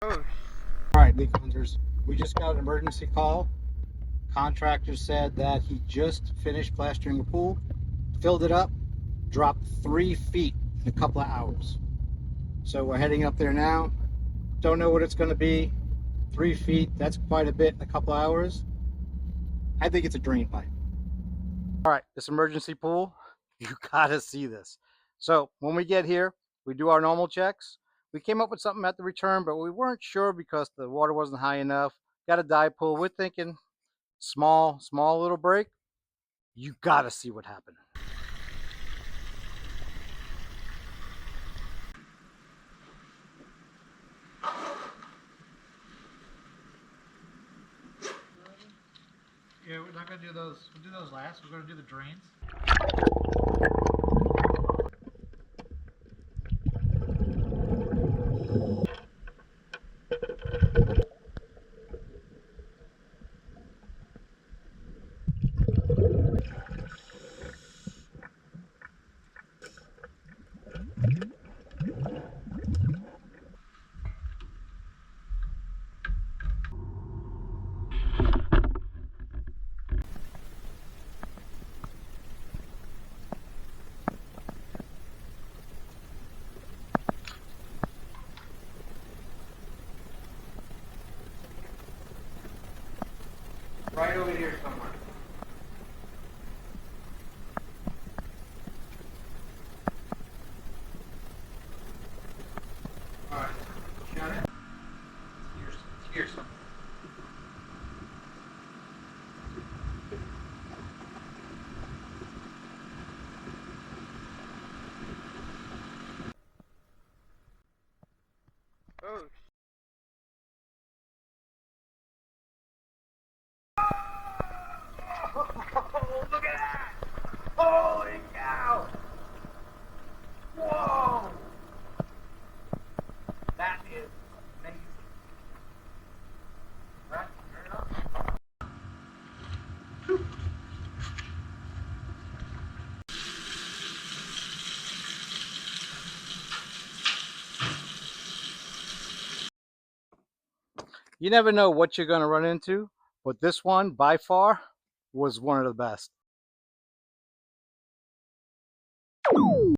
Oh, All right, leak hunters. We just got an emergency call. Contractor said that he just finished plastering the pool, filled it up, dropped 3 feet in a couple of hours. So we're heading up there now. Don't know what it's going to be. 3 feet, that's quite a bit in a couple of hours. I think it's a drain pipe. All right, this emergency pool, you gotta see this. So when we get here, we do our normal checks. We came up with something at the return, but we weren't sure because the water wasn't high enough. Got a dive pool. We're thinking small little break. You gotta see what happened. yeah, we're not gonna do those. We'll do those last. We're gonna do the drains. Right over here somewhere. All right, got it? Here's something. Oh, Oh, look at that! Holy cow! Whoa! That is amazing. Right, turn it up. You never know what you're going to run into, but this one by far was one of the best.